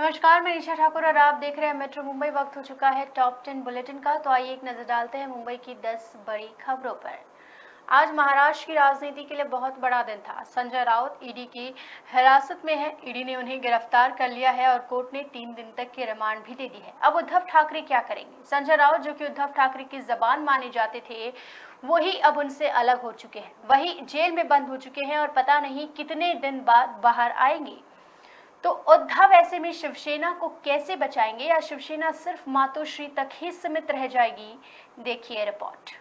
नमस्कार, मैं निशा ठाकुर और आप देख रहे हैं मेट्रो मुंबई। वक्त हो चुका है टॉप 10 बुलेटिन का। तो आइए एक नजर डालते हैं मुंबई की 10 बड़ी खबरों पर। आज महाराष्ट्र की राजनीति के लिए बहुत बड़ा दिन था। संजय राउत ईडी की हिरासत में है। ईडी ने उन्हें गिरफ्तार कर लिया है और कोर्ट ने 3 दिन तक की रिमांड भी दे दी है। अब उद्धव ठाकरे क्या करेंगे? संजय राउत, जो कि उद्धव ठाकरे की जबान माने जाते थे, वही अब उनसे अलग हो चुके हैं। वही जेल में बंद हो चुके हैं और पता नहीं कितने दिन बाद बाहर आएंगे। तो उद्धव ऐसे में शिवसेना को कैसे बचाएंगे, या शिवसेना सिर्फ मातोश्री तक ही सीमित रह जाएगी? देखिए रिपोर्ट।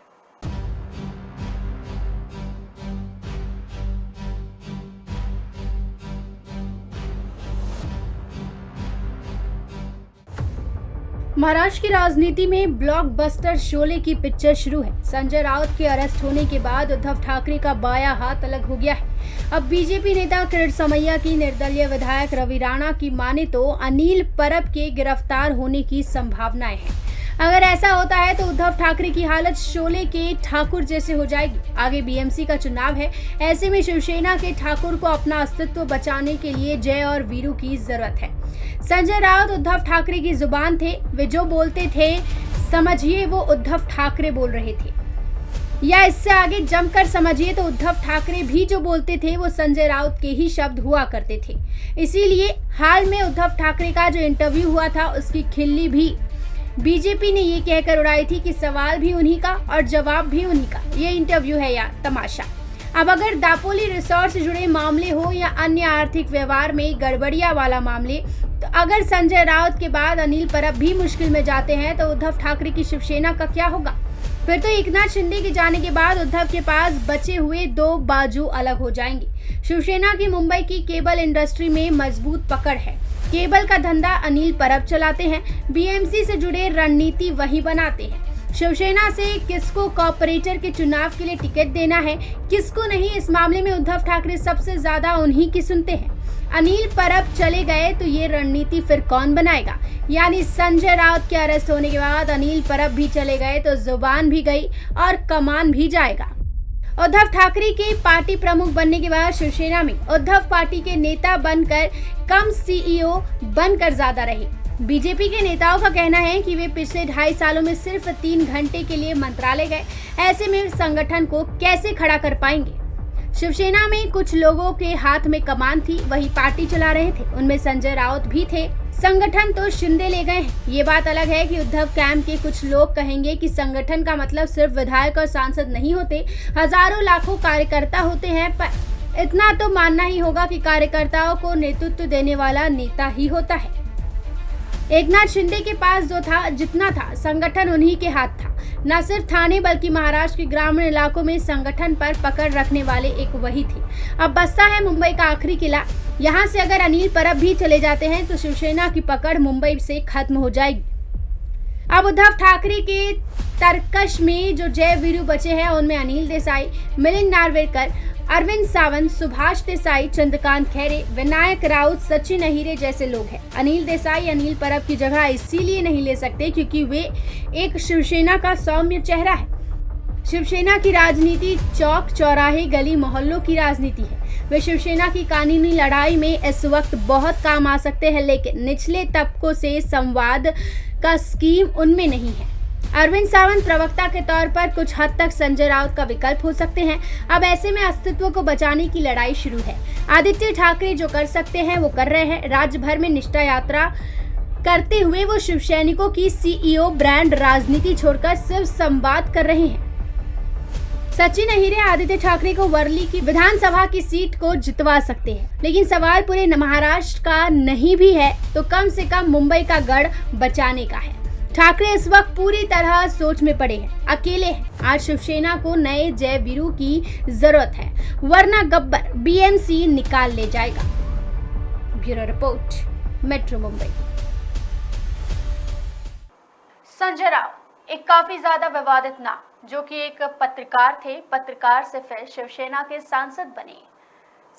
महाराष्ट्र की राजनीति में ब्लॉकबस्टर शोले की पिक्चर शुरू है। संजय राउत के अरेस्ट होने के बाद उद्धव ठाकरे का बायां हाथ अलग हो गया है। अब बीजेपी नेता किरीट समैया की निर्दलीय विधायक रवि राणा की माने तो अनिल परब के गिरफ्तार होने की संभावनाएं हैं। अगर ऐसा होता है तो उद्धव ठाकरे की हालत शोले के ठाकुर जैसे हो जाएगी। आगे बीएमसी का चुनाव है। ऐसे में शिवसेना के ठाकुर को अपना अस्तित्व बचाने के लिए जय और वीरू की जरूरत है। संजय राउत उद्धव ठाकरे की जुबान थे। वे जो बोलते थे समझिए वो उद्धव ठाकरे बोल रहे थे, या इससे आगे जमकर समझिए तो उद्धव ठाकरे भी जो बोलते थे वो संजय राउत के ही शब्द हुआ करते थे। इसीलिए हाल में उद्धव ठाकरे का जो इंटरव्यू हुआ था उसकी खिल्ली भी बीजेपी ने ये कहकर उड़ाई थी कि सवाल भी उन्हीं का और जवाब भी उन्हीं का। ये इंटरव्यू है या तमाशा। अब अगर दापोली रिसोर्ट से जुड़े मामले हो या अन्य आर्थिक व्यवहार में गड़बड़िया वाला मामले, तो अगर संजय राउत के बाद अनिल परब भी मुश्किल में जाते हैं तो उद्धव ठाकरे की शिवसेना का क्या होगा? फिर तो एकनाथ शिंदे के जाने के बाद उद्धव के पास बचे हुए 2 बाजू अलग हो जाएंगे। शिवसेना की मुंबई की केबल इंडस्ट्री में मजबूत पकड़ है। केबल का धंधा अनिल परब चलाते हैं। बीएमसी से जुड़े रणनीति वही बनाते हैं। शिवसेना से किसको कॉर्पोरेटर के चुनाव के लिए टिकट देना है, किसको नहीं, इस मामले में उद्धव ठाकरे सबसे ज्यादा उन्हीं की सुनते हैं। अनिल परब चले गए तो ये रणनीति फिर कौन बनाएगा? यानी संजय राउत के अरेस्ट होने के बाद अनिल परब भी चले गए तो जुबान भी गई और कमान भी जाएगा। उद्धव ठाकरे के पार्टी प्रमुख बनने के बाद शिवसेना में उद्धव पार्टी के नेता बनकर कम सीईओ बनकर ज्यादा रहे। बीजेपी के नेताओं का कहना है कि वे पिछले 2.5 सालों में सिर्फ 3 घंटे के लिए मंत्रालय गए। ऐसे में संगठन को कैसे खड़ा कर पाएंगे? शिवसेना में कुछ लोगों के हाथ में कमान थी, वही पार्टी चला रहे थे। उनमें संजय राउत भी थे। संगठन तो शिंदे ले गए हैं। ये बात अलग है कि उद्धव कैंप के कुछ लोग कहेंगे कि संगठन का मतलब सिर्फ विधायक और सांसद नहीं होते, हजारों लाखों कार्यकर्ता होते हैं। पर इतना तो मानना ही होगा कि कार्यकर्ताओं को नेतृत्व देने वाला नेता ही होता है। एकनाथ शिंदे के पास जो था, जितना था, संगठन उन्हीं के हाथ था। न सिर्फ थाने बल्कि महाराष्ट्र के ग्रामीण इलाकों में संगठन पर पकड़ रखने वाले एक वही थे। अब बचता है मुंबई का आखिरी किला। यहाँ से अगर अनिल परब भी चले जाते हैं तो शिवसेना की पकड़ मुंबई से खत्म हो जाएगी। अब उद्धव ठाकरे के तरकश में जो जय वीरू बचे हैं उनमें अनिल देसाई, मिलिंद नार्वेकर, अरविंद सावंत, सुभाष देसाई, चंद्रकांत खैरे, विनायक राउत, सचिन अहिरे जैसे लोग हैं। अनिल देसाई अनिल परब की जगह इसीलिए नहीं ले सकते क्योंकि वे एक शिवसेना का सौम्य चेहरा है। शिवसेना की राजनीति चौक चौराहे गली मोहल्लों की राजनीति है। वे शिवसेना की कानूनी लड़ाई में इस वक्त बहुत काम आ सकते हैं, लेकिन निचले तबकों से संवाद का स्कीम उनमें नहीं है। अरविंद सावंत प्रवक्ता के तौर पर कुछ हद तक संजय राउत का विकल्प हो सकते हैं। अब ऐसे में अस्तित्व को बचाने की लड़ाई शुरू है। आदित्य ठाकरे जो कर सकते हैं वो कर रहे हैं। राज्य भर में निष्ठा यात्रा करते हुए वो शिव सैनिकों की सीईओ ब्रांड राजनीति छोड़कर सिर्फ संवाद कर रहे हैं। सचिन अहिरे आदित्य ठाकरे को वर्ली की विधानसभा की सीट को जितवा सकते हैं, लेकिन सवाल पूरे महाराष्ट्र का नहीं भी है तो कम से कम मुंबई का गढ़ बचाने का है। ठाकरे इस वक्त पूरी तरह सोच में पड़े हैं, अकेले हैं। आज शिवसेना को नए जय वीरू की जरूरत है, वरना गब्बर बीएमसी निकाल ले जाएगा। Bureau report, metro Mumbai. Sanjay Raut एक काफी ज्यादा विवादित नाम, जो कि एक पत्रकार थे। पत्रकार से फिर शिवसेना के सांसद बने।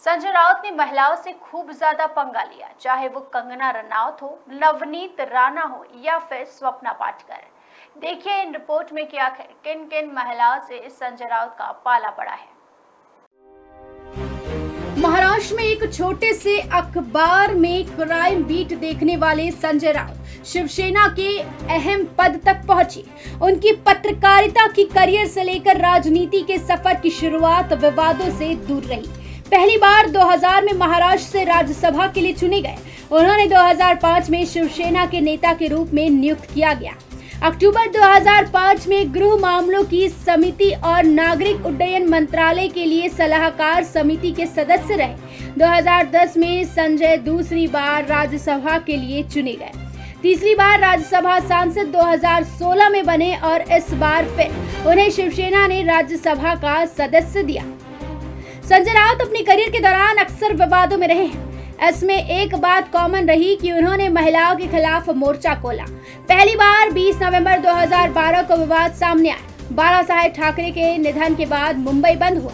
संजय राउत ने महिलाओं से खूब ज्यादा पंगा लिया, चाहे वो कंगना रनौत हो, नवनीत राणा हो या फिर स्वप्ना पाटकर। देखिए इन रिपोर्ट में क्या किन किन महिलाओं से संजय राउत का पाला पड़ा है। महाराष्ट्र में एक छोटे से अखबार में क्राइम बीट देखने वाले संजय राउत शिवसेना के अहम पद तक पहुंचे। उनकी पत्रकारिता की करियर से लेकर राजनीति के सफर की शुरुआत विवादों से दूर रही। पहली बार 2000 में महाराष्ट्र से राज्यसभा के लिए चुने गए। उन्होंने 2005 में शिवसेना के नेता के रूप में नियुक्त किया गया। अक्टूबर 2005 में गृह मामलों की समिति और नागरिक उड्डयन मंत्रालय के लिए सलाहकार समिति के सदस्य रहे। 2010 में संजय दूसरी बार राज्यसभा के लिए चुने गए। तीसरी बार राज्यसभा सांसद 2016 में बने और इस बार फिर उन्हें शिवसेना ने राज्यसभा का सदस्य दिया। संजय राउत अपने करियर के दौरान अक्सर विवादों में रहे हैं। इसमें एक बात कॉमन रही कि उन्होंने महिलाओं के खिलाफ मोर्चा खोला। पहली बार 20 नवंबर 2012 को विवाद सामने आया। बाला साहेब ठाकरे के निधन के बाद मुंबई बंद हुआ।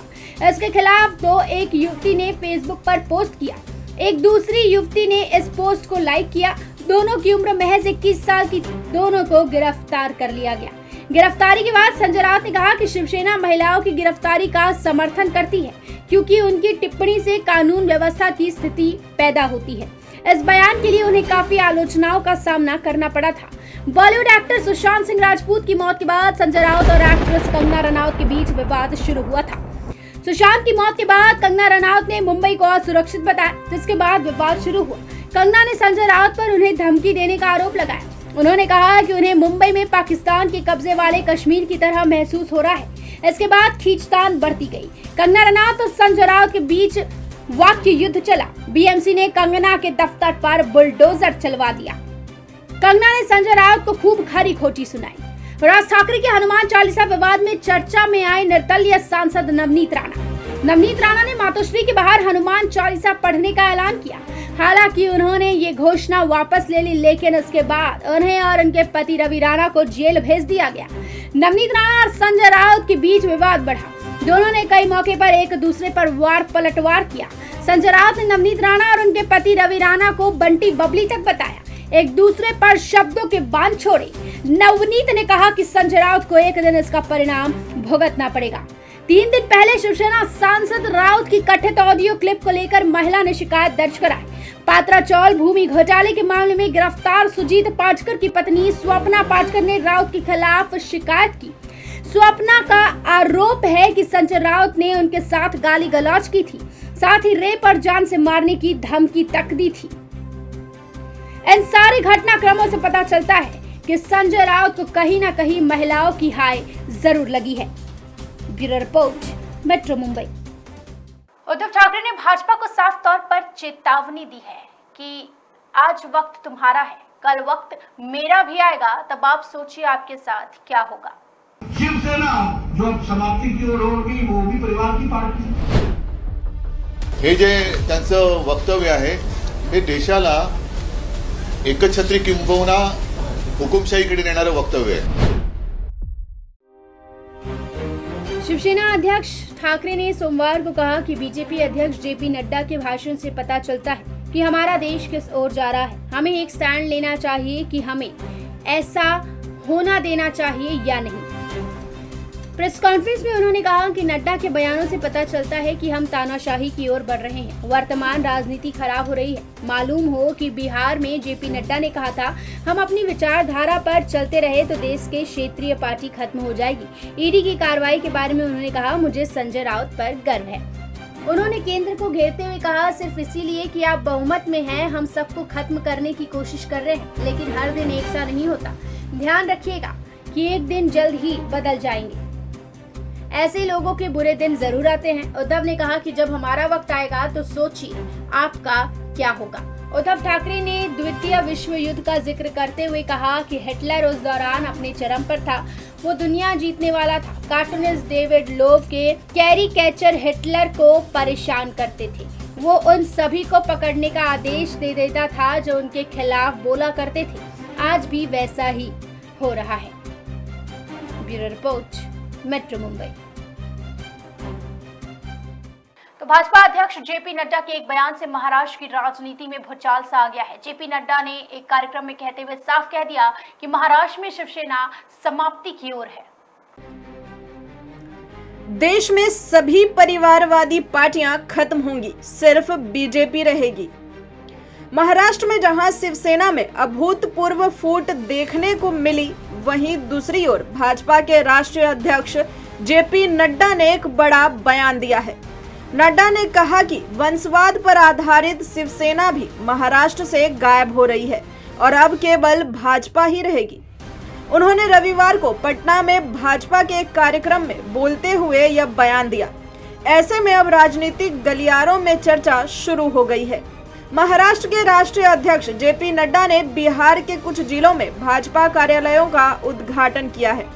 इसके खिलाफ एक युवती ने फेसबुक पर पोस्ट किया। एक दूसरी युवती ने इस पोस्ट को लाइक किया। दोनों की उम्र महज 21 साल की थी। दोनों को गिरफ्तार कर लिया गया। गिरफ्तारी के बाद संजय राउत ने कहा कि शिवसेना महिलाओं की गिरफ्तारी का समर्थन करती है क्योंकि उनकी टिप्पणी से कानून व्यवस्था की स्थिति पैदा होती है। इस बयान के लिए उन्हें काफी आलोचनाओं का सामना करना पड़ा था। बॉलीवुड एक्टर सुशांत सिंह राजपूत की मौत के बाद संजय राउत और एक्ट्रेस कंगना रनौत के बीच विवाद शुरू हुआ था। सुशांत की मौत के बाद कंगना रनौत ने मुंबई को असुरक्षित बताया, जिसके बाद विवाद शुरू हुआ। कंगना ने संजय राउत पर उन्हें धमकी देने का आरोप लगाया। उन्होंने कहा कि उन्हें मुंबई में पाकिस्तान के कब्जे वाले कश्मीर की तरह महसूस हो रहा है। इसके बाद खींचतान बढ़ती गई। कंगना रनौत और संजय राउत के बीच वाक्य युद्ध चला। बीएमसी ने कंगना के दफ्तर पर बुलडोजर चलवा दिया। कंगना ने संजय राउत को खूब खरी खोटी सुनाई। राज ठाकरे के हनुमान चालीसा विवाद में चर्चा में आए निर्दलीय सांसद नवनीत राणा ने मातोश्री के बाहर हनुमान चालीसा पढ़ने का ऐलान किया। हालांकि उन्होंने ये घोषणा वापस ले ली, लेकिन इसके बाद उन्हें और उनके पति रवि राणा को जेल भेज दिया गया। नवनीत राणा और संजय राउत के बीच विवाद बढ़ा। दोनों ने कई मौके पर एक दूसरे पर वार पलटवार किया। संजय राउत ने नवनीत राणा और उनके पति रवि राणा को बंटी बबली तक बताया। एक दूसरे पर शब्दों के बाण छोड़े। नवनीत ने कहा कि संजय राउत को एक दिन इसका परिणाम भुगतना पड़ेगा। 3 दिन पहले शिवसेना सांसद राउत की कथित ऑडियो क्लिप को लेकर महिला ने शिकायत दर्ज कराई। पात्राचौल भूमि घोटाले के मामले में गिरफ्तार सुजीत पाटकर की पत्नी स्वप्ना पाटकर ने राउत के खिलाफ शिकायत की। स्वप्ना का आरोप है कि संजय राउत ने उनके साथ गाली गलौज की थी, साथ ही रेप और जान से मारने की धमकी तक दी थी। इन सारे घटनाक्रमों से पता चलता है कि संजय राउत को कहीं न कहीं महिलाओं की हाय जरूर लगी है। Bureau report, metro Mumbai. Uddhav Thackeray ने भाजपा को साफ तौर पर चेतावनी दी है कि आज वक्त तुम्हारा है, कल वक्त मेरा भी आएगा, तब आप सोचिए आपके साथ क्या होगा। शिवसेना जो समाप्ती की ओर होगी वो भी परिवार की पार्टी। हे जे त्यांचं वक्तव्य आहे हे देशाला एकछत्री किंबहुना हुकुमशाहीकडे नेणारं वक्तव्य आहे। शिवसेना अध्यक्ष ठाकरे ने सोमवार को कहा कि बीजेपी अध्यक्ष जेपी नड्डा के भाषण से पता चलता है कि हमारा देश किस ओर जा रहा है। हमें एक स्टैंड लेना चाहिए कि हमें ऐसा होना देना चाहिए या नहीं। प्रेस कॉन्फ्रेंस में उन्होंने कहा कि नड्डा के बयानों से पता चलता है कि हम तानाशाही की ओर बढ़ रहे हैं। वर्तमान राजनीति खराब हो रही है। मालूम हो कि बिहार में जेपी नड्डा ने कहा था, हम अपनी विचारधारा पर चलते रहे तो देश के क्षेत्रीय पार्टी खत्म हो जाएगी। ईडी की कार्रवाई के बारे में उन्होंने कहा, मुझे संजय राउत पर गर्व है। उन्होंने केंद्र को घेरते हुए कहा, सिर्फ इसीलिए कि आप बहुमत में हैं हम सबको खत्म करने की कोशिश कर रहे हैं, लेकिन हर दिन एक सा नहीं होता। ध्यान रखिएगा कि एक दिन जल्द ही बदल जाएंगे। ऐसे लोगों के बुरे दिन जरूर आते हैं। उद्धव ने कहा कि जब हमारा वक्त आएगा तो सोचिए आपका क्या होगा। उद्धव ठाकरे ने द्वितीय विश्व युद्ध का जिक्र करते हुए कहा कि हिटलर उस दौरान अपने चरम पर था, वो दुनिया जीतने वाला था। कार्टूनिस्ट डेविड लोव के कैरिकेचर हिटलर को परेशान करते थे। वो उन सभी को पकड़ने का आदेश दे देता था जो उनके खिलाफ बोला करते थे। आज भी वैसा ही हो रहा है। Bureau report, metro Mumbai. तो भाजपा अध्यक्ष जेपी नड्डा के एक बयान से महाराष्ट्र की राजनीति में भूचाल सा आ गया है। जेपी नड्डा ने एक कार्यक्रम में कहते हुए साफ कह दिया कि महाराष्ट्र में शिवसेना समाप्ति की ओर है। देश में सभी परिवारवादी पार्टियां खत्म होंगी, सिर्फ बीजेपी रहेगी। महाराष्ट्र में जहां शिवसेना में अभूतपूर्व फूट देखने को मिली, वहीं दूसरी ओर भाजपा के राष्ट्रीय अध्यक्ष जेपी नड्डा ने एक बड़ा बयान दिया है। नड्डा ने कहा कि वंशवाद पर आधारित शिवसेना भी महाराष्ट्र से गायब हो रही है और अब केवल भाजपा ही रहेगी। उन्होंने रविवार को पटना में भाजपा के एक कार्यक्रम में बोलते हुए यह बयान दिया। ऐसे में अब राजनीतिक गलियारों में चर्चा शुरू हो गई है। महाराष्ट्र के राष्ट्रीय अध्यक्ष जेपी नड्डा ने बिहार के कुछ जिलों में भाजपा कार्यालयों का उद्घाटन किया है।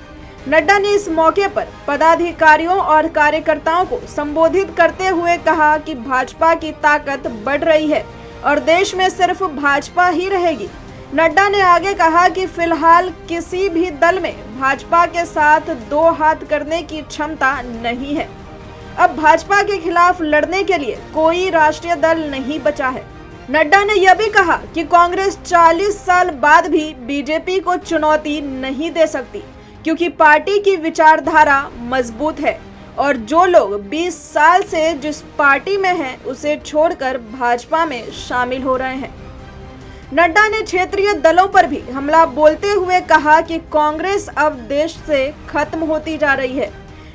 नड्डा ने इस मौके पर पदाधिकारियों और कार्यकर्ताओं को संबोधित करते हुए कहा कि भाजपा की ताकत बढ़ रही है और देश में सिर्फ भाजपा ही रहेगी। नड्डा ने आगे कहा कि फिलहाल किसी भी दल में भाजपा के साथ दो हाथ करने की क्षमता नहीं है। अब भाजपा के खिलाफ लड़ने के लिए कोई राष्ट्रीय दल नहीं बचा है। नड्डा ने यह भी कहा कि कांग्रेस 40 साल बाद भी बीजेपी को चुनौती नहीं दे सकती, क्योंकि पार्टी की विचारधारा मजबूत है और जो लोग 20 साल से जिस पार्टी में हैं, उसे छोड़कर भाजपा में शामिल हो रहे हैं। नड्डा ने क्षेत्रीय दलों पर भी हमला बोलते हुए कहा कि कांग्रेस अब देश से खत्म होती जा रही है।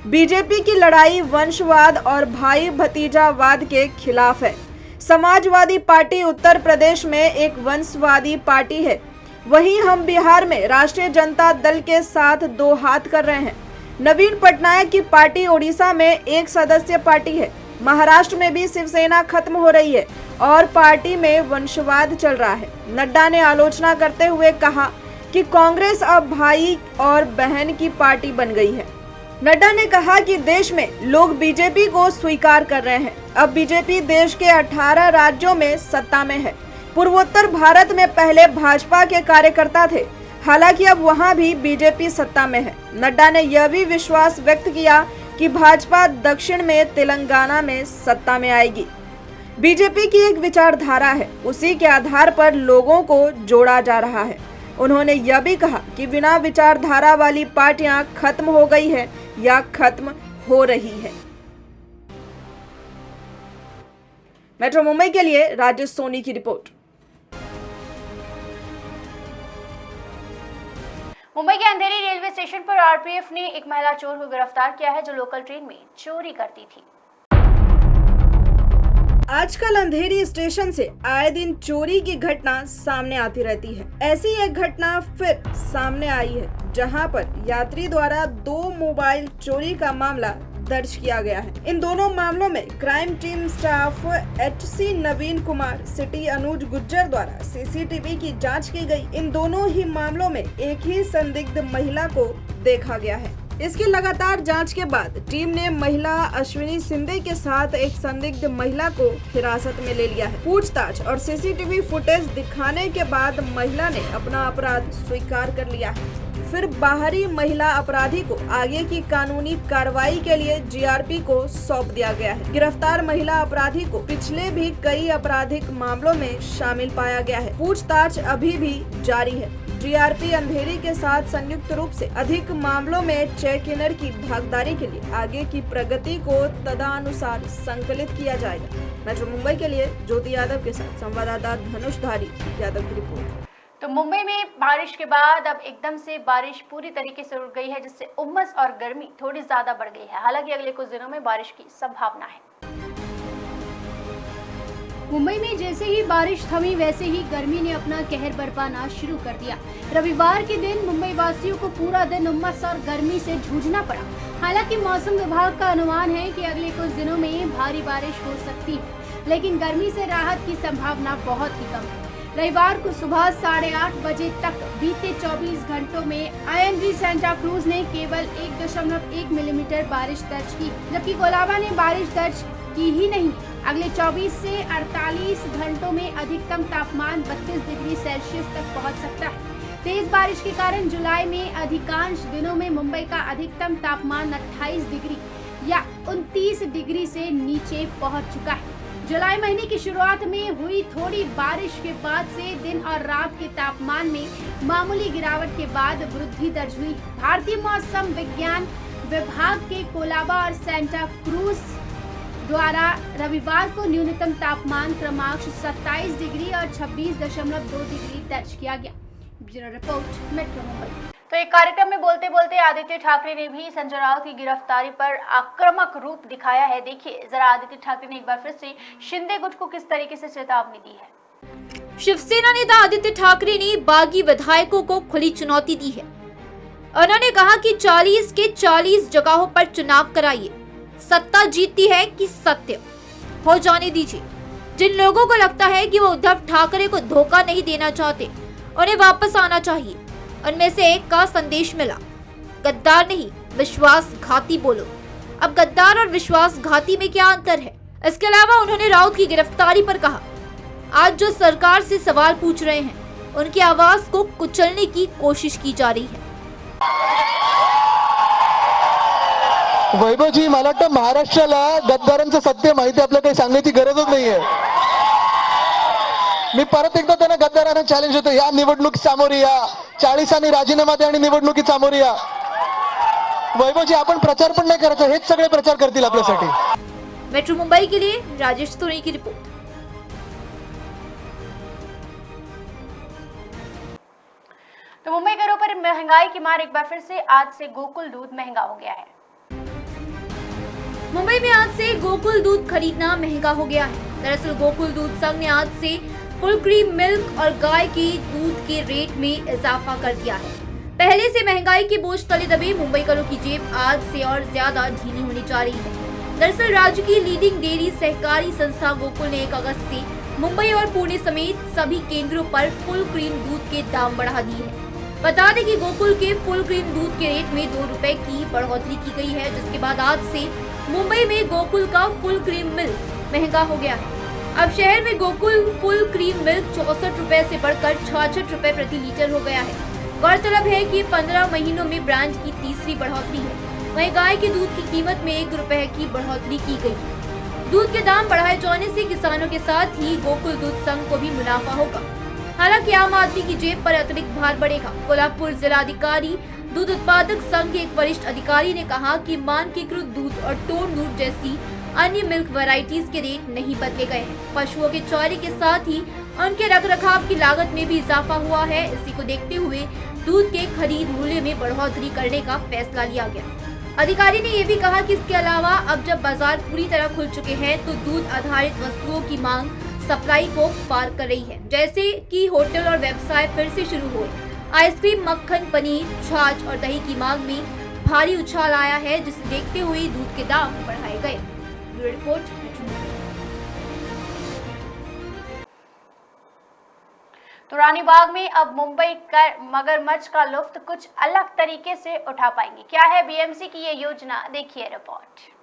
बीजेपी की लड़ाई वंशवाद और भाई भतीजावाद के खिलाफ है। समाजवादी पार्टी उत्तर प्रदेश में एक वंशवादी पार्टी है, वहीं हम बिहार में राष्ट्रीय जनता दल के साथ दो हाथ कर रहे हैं। नवीन पटनायक की पार्टी ओडिशा में एक सदस्य पार्टी है। महाराष्ट्र में भी शिवसेना खत्म हो रही है और पार्टी में वंशवाद चल रहा है। नड्डा ने आलोचना करते हुए कहा कि कांग्रेस अब भाई और बहन की पार्टी बन गई है। नड्डा ने कहा कि देश में लोग बीजेपी को स्वीकार कर रहे हैं। अब बीजेपी देश के 18 राज्यों में सत्ता में है। पूर्वोत्तर भारत में पहले भाजपा के कार्यकर्ता थे, हालांकि अब वहां भी बीजेपी सत्ता में है। नड्डा ने यह भी विश्वास व्यक्त किया कि भाजपा दक्षिण में तेलंगाना में सत्ता में आएगी। बीजेपी की एक विचारधारा है, उसी के आधार पर लोगों को जोड़ा जा रहा है। उन्होंने यह भी कहा कि बिना विचारधारा वाली पार्टियां खत्म हो गई है या खत्म हो रही है। मेट्रो मुंबई के लिए राजेश सोनी की रिपोर्ट। मुंबई के अंधेरी रेलवे स्टेशन पर आरपीएफ ने एक महिला चोर को गिरफ्तार किया है, जो लोकल ट्रेन में चोरी करती थी। आजकल अंधेरी स्टेशन से आए दिन चोरी की घटना सामने आती रहती है। ऐसी एक घटना फिर सामने आई है, जहां पर यात्री द्वारा 2 मोबाइल चोरी का मामला दर्ज किया गया है। इन दोनों मामलों में क्राइम टीम स्टाफ HC नवीन कुमार, सिटी अनुज गुज्जर द्वारा CCTV की जांच की गई। इन दोनों ही मामलों में एक ही संदिग्ध महिला को देखा गया है। इसकी लगातार जांच के बाद टीम ने महिला अश्विनी सिंधे के साथ एक संदिग्ध महिला को हिरासत में ले लिया है। पूछताछ और CCTV फुटेज दिखाने के बाद महिला ने अपना अपराध स्वीकार कर लिया है। फिर बाहरी महिला अपराधी को आगे की कानूनी कार्रवाई के लिए GRP को सौंप दिया गया है। गिरफ्तार महिला अपराधी को पिछले भी कई आपराधिक मामलों में शामिल पाया गया है। पूछताछ अभी भी जारी है। GRP अंधेरी के साथ संयुक्त रूप से अधिक मामलों में चेक इनर की भागीदारी के लिए आगे की प्रगति को तदनुसार संकलित किया जाएगा। मेट्रो मुंबई के लिए ज्योति यादव के साथ संवाददाता धनुषधारी यादव की रिपोर्ट। तो मुंबई में बारिश के बाद अब एकदम से बारिश पूरी तरीके से रुक गई है, जिससे उमस और गर्मी थोड़ी ज्यादा बढ़ गई है। हालांकि अगले कुछ दिनों में बारिश की संभावना है। मुंबई में जैसे ही बारिश थमी, वैसे ही गर्मी ने अपना कहर बरपाना शुरू कर दिया। रविवार के दिन मुंबई वासियों को पूरा दिन उमस और गर्मी से जूझना पड़ा। हालांकि मौसम विभाग का अनुमान है कि अगले कुछ दिनों में भारी बारिश हो सकती है, लेकिन गर्मी से राहत की संभावना बहुत ही कम है। रविवार को सुबह 8:30 बजे तक बीते 24 घंटों में ING सेंटा क्रूज ने केवल 1.1 मिलीमीटर बारिश दर्ज की, जबकि कोलाबा ने बारिश दर्ज की ही नहीं। अगले 24 से 48 घंटों में अधिकतम तापमान 32 डिग्री सेल्सियस तक पहुंच सकता है। तेज बारिश के कारण जुलाई में अधिकांश दिनों में मुंबई का अधिकतम तापमान 28 डिग्री या 29 डिग्री से नीचे पहुंच चुका है। जुलाई महीने की शुरुआत में हुई थोड़ी बारिश के बाद से दिन और रात के तापमान में मामूली गिरावट के बाद वृद्धि दर्ज हुई। भारतीय मौसम विज्ञान विभाग के कोलाबा और सेंटा क्रूज द्वारा रविवार को न्यूनतम तापमान क्रमांक 27 डिग्री और 26.2 डिग्री दर्ज किया गया। Bureau report, metro Mumbai. तो एक कार्यक्रम में बोलते बोलते आदित्य ठाकरे ने भी संजय राउत की गिरफ्तारी पर आक्रामक रूप दिखाया है। देखिए जरा आदित्य ठाकरे ने एक बार फिर से शिंदे गुट को किस तरीके से चेतावनी दी है। शिवसेना नेता आदित्य ठाकरे ने बागी विधायकों को खुली चुनौती दी है। उन्होंने कहा कि 40 के 40 जगहों पर चुनाव कराइए, सत्ता जीतती है कि सत्य हो जाने दीजिए। जिन लोगों को लगता है कि वो उद्धव ठाकरे को धोखा नहीं देना चाहते, उन्हें वापस आना चाहिए। उनमें से एक का संदेश मिला, गद्दार नहीं विश्वासघाती बोलो। अब गद्दार और विश्वासघाती में क्या अंतर है? इसके अलावा उन्होंने राउत की गिरफ्तारी पर कहा, आज जो सरकार से सवाल पूछ रहे हैं उनकी आवाज को कुचलने की कोशिश की जा रही है। वैभवजी, मला वाटतं महाराष्ट्राला गद्दारांचं सत्य माहिती आपल्याला काही सांगण्याची गरजच नाहीये। मी परत एकदा त्यांना गद्दारांना चॅलेंज देतो, या निवडणूक सामोरी या, 40 राजीनामा द्या आणि निवडणुकीत सामोरी या। वैभवजी, आपण प्रचार पण नाही करायचा, हेच सगळे प्रचार करतील आपल्यासाठी। मेट्रो मुंबई के लिए राजेश तोरी की रिपोर्ट। तो मुंबई घरों पर महंगाई की मार एक बार फिर से आज से गोकुल दूध महंगा हो गया है। मुंबई में आज से गोकुल दूध खरीदना महंगा हो गया है। दरअसल गोकुल दूध संघ ने आज से फुल क्रीम मिल्क और गाय के दूध के रेट में इजाफा कर दिया है। पहले से महंगाई के बोझ तले दबे मुंबईकरों की जेब आज से और ज्यादा ढीली होने जा रही है। दरअसल राज्य की लीडिंग डेयरी सहकारी संस्था गोकुल ने 1 अगस्त से मुंबई और पुणे समेत सभी केंद्रों पर फुल क्रीम दूध के दाम बढ़ा दिए हैं। बता दें कि गोकुल के फुल क्रीम दूध के रेट में 2 रुपए की बढ़ोतरी की गई है, जिसके बाद आज से मुंबई में गोकुल का फुल क्रीम मिल्क महंगा हो गया है। अब शहर में गोकुल फुल क्रीम मिल्क 64 रुपए से बढ़कर 66 रुपए प्रति लीटर हो गया है। गौरतलब है कि 15 महीनों में ब्रांड की तीसरी बढ़ोतरी है। वहीं गाय के दूध की कीमत में 1 रुपए की बढ़ोतरी की गई है। दूध के दाम बढ़ाए जाने से किसानों के साथ ही गोकुल दूध संघ को भी मुनाफा होगा। हालांकि आम आदमी की जेब पर अतिरिक्त भार बढ़ेगा। कोल्हापुर जिलाधिकारी दूध उत्पादक संघ के एक वरिष्ठ अधिकारी ने कहा कि मानकीकृत दूध और टोन दूध जैसी अन्य मिल्क वैरायटीज के रेट नहीं बदले गए हैं। पशुओं के चारे के साथ ही उनके रखरखाव की लागत में भी इजाफा हुआ है। इसी को देखते हुए दूध के खरीद मूल्य में बढ़ोतरी करने का फैसला लिया गया। अधिकारी ने ये भी कहा कि इसके अलावा अब जब बाजार पूरी तरह खुल चुके हैं तो दूध आधारित वस्तुओं की मांग सप्लाई को पार कर रही है, जैसे कि होटल और व्यवसाय फिर से शुरू हुए। आइसक्रीम, मक्खन, पनीर, छाछ और दही की मांग में भारी उछाल आया है, जिसे देखते हुए दूध के दाम बढ़ाए गए। Bureau report. तो रानीबाग में अब मुंबई का मगरमच्छ का लुत्फ कुछ अलग तरीके से उठा पाएंगे। क्या है बीएमसी की ये योजना, देखिए रिपोर्ट।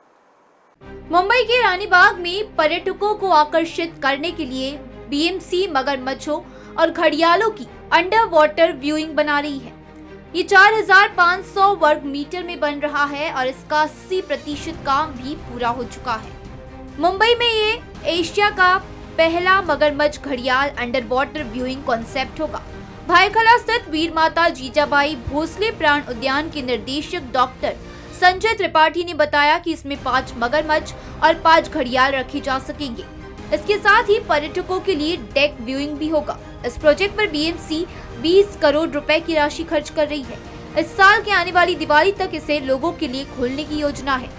मुंबई के रानीबाग में पर्यटकों को आकर्षित करने के लिए बीएमसी मगरमच्छों और घड़ियालों की अंडर वाटर व्यूइंग बना रही है। ये 4500 वर्ग मीटर में बन रहा है और इसका 80% काम भी पूरा हो चुका है। मुंबई में ये एशिया का पहला मगरमच्छ घड़ियाल अंडर वाटर व्यूइंग कॉन्सेप्ट होगा। भाईखला स्थित वीर माता जीजाबाई भोसले प्राण उद्यान के निर्देशक डॉक्टर संजय त्रिपाठी ने बताया कि इसमें 5 मगरमच्छ और 5 घड़ियाल रखे जा सकेंगे। इसके साथ ही पर्यटकों के लिए डेक व्यूइंग भी होगा। इस प्रोजेक्ट पर बीएमसी 20 करोड़ रुपए की राशि खर्च कर रही है। इस साल के आने वाली दिवाली तक इसे लोगों के लिए खोलने की योजना है।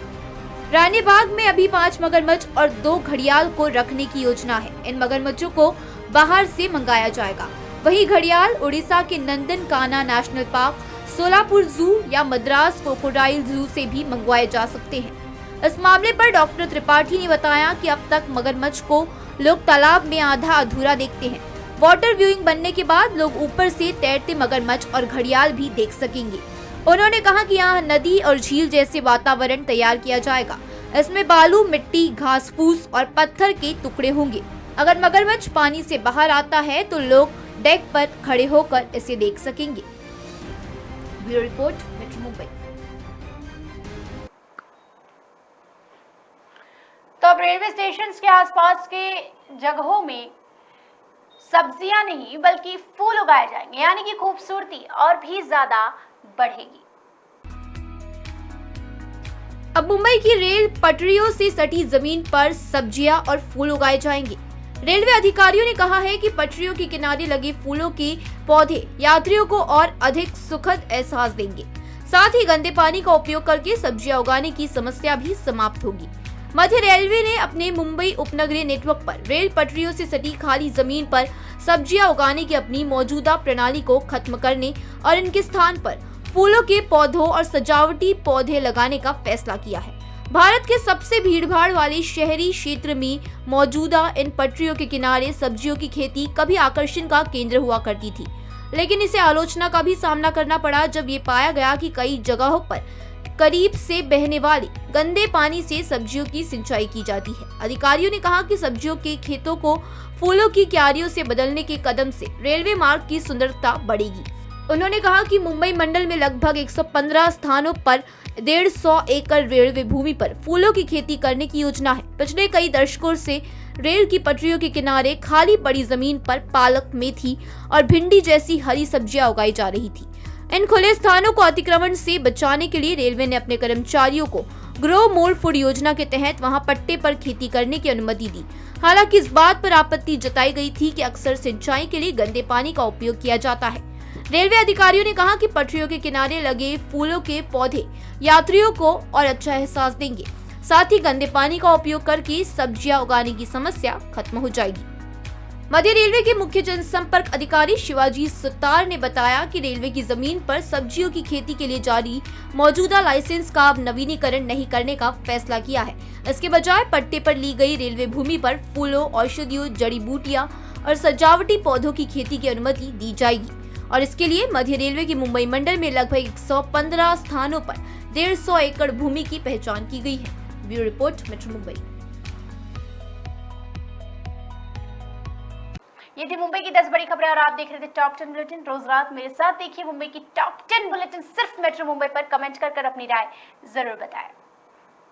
रानीबाग में अभी 5 मगरमच्छ और 2 घड़ियाल को रखने की योजना है। इन मगरमच्छों को बाहर से मंगाया जाएगा। वहीं घड़ियाल उड़ीसा के नंदनकाना नेशनल पार्क, सोलापुर जू या मद्रास क्रोकोडाइल जू से भी मंगवाए जा सकते हैं। इस मामले पर डॉक्टर त्रिपाठी ने बताया कि अब तक मगरमच्छ को लोग तालाब में आधा अधूरा देखते हैं। वाटर व्यूइंग बनने के बाद लोग ऊपर से तैरते मगरमच्छ और घड़ियाल भी देख सकेंगे। उन्होंने कहा कि यहाँ नदी और झील जैसे वातावरण तैयार किया जाएगा। इसमें बालू, मिट्टी, घास फूस और पत्थर के टुकड़े होंगे। अगर मगरमच्छ पानी से बाहर आता है तो लोग डेक पर खड़े होकर इसे देख सकेंगे। Bureau report, metro Mumbai. तो अब रेलवे स्टेशन के आसपास के जगहों में सब्जियां नहीं बल्कि फूल उगाए जाएंगे, यानी कि खूबसूरती और भी ज्यादा बढ़ेगी। अब मुंबई की रेल पटरियों से सटी जमीन पर सब्जियां और फूल उगाए जाएंगे। रेलवे अधिकारियों ने कहा है कि पटरियों के किनारे लगे फूलों के पौधे यात्रियों को और अधिक सुखद एहसास देंगे। साथ ही गंदे पानी का उपयोग करके सब्जियां उगाने की समस्या भी समाप्त होगी। मध्य रेलवे ने अपने मुंबई उपनगरीय नेटवर्क पर रेल पटरियों से सटी खाली जमीन पर सब्जियां उगाने की अपनी मौजूदा प्रणाली को खत्म करने और इनके स्थान पर फूलों के पौधों और सजावटी पौधे लगाने का फैसला किया है। भारत के सबसे भीड़भाड़ वाले शहरी क्षेत्र में मौजूदा इन पटरियों के किनारे सब्जियों की खेती कभी आकर्षण का केंद्र हुआ करती थी, लेकिन इसे आलोचना का भी सामना करना पड़ा जब ये पाया गया कि कई जगहों पर करीब से बहने वाले गंदे पानी से सब्जियों की सिंचाई की जाती है। अधिकारियों ने कहा कि सब्जियों के खेतों को फूलों की क्यारियों से बदलने के कदम से रेलवे मार्ग की सुंदरता बढ़ेगी। उन्होंने कहा कि मुंबई मंडल में लगभग 115 स्थानों पर 150 एकड़ रेलवे भूमि पर फूलों की खेती करने की योजना है। पिछले कई दशकों से रेल की पटरियों के किनारे खाली पड़ी जमीन पर पालक, मेथी और भिंडी जैसी हरी सब्जियां उगाई जा रही थी। इन खुले स्थानों को अतिक्रमण से बचाने के लिए रेलवे ने अपने कर्मचारियों को ग्रो मोर फूड योजना के तहत वहां पट्टे पर खेती करने की अनुमति दी। हालांकि इस बात पर आपत्ति जताई गई थी कि अक्सर सिंचाई के लिए गंदे पानी का उपयोग किया जाता है। रेलवे अधिकारियों ने कहा कि पटरियों के किनारे लगे फूलों के पौधे यात्रियों को और अच्छा एहसास देंगे। साथ ही गंदे पानी का उपयोग करके सब्जियां उगाने की समस्या खत्म हो जाएगी। मध्य रेलवे के मुख्य जनसंपर्क अधिकारी शिवाजी सुतार ने बताया कि रेलवे की जमीन पर सब्जियों की खेती के लिए जारी मौजूदा लाइसेंस का अब नवीनीकरण नहीं करने का फैसला किया है। इसके बजाय पट्टे पर ली गई रेलवे भूमि पर फूलों, औषधियों, जड़ी बूटियां और सजावटी पौधों की खेती की अनुमति दी जाएगी और इसके लिए मध्य रेलवे के मुंबई मंडल में लगभग 115 स्थानों पर 150 एकड़ भूमि की पहचान की गई है। Bureau report, metro Mumbai. ये थी मुंबई की 10 बड़ी खबरें और आप देख रहे थे टॉप 10 बुलेटिन। रोज रात मेरे साथ देखिए मुंबई की टॉप 10 बुलेटिन सिर्फ मेट्रो मुंबई पर। कमेंट कर अपनी राय जरूर बताएं।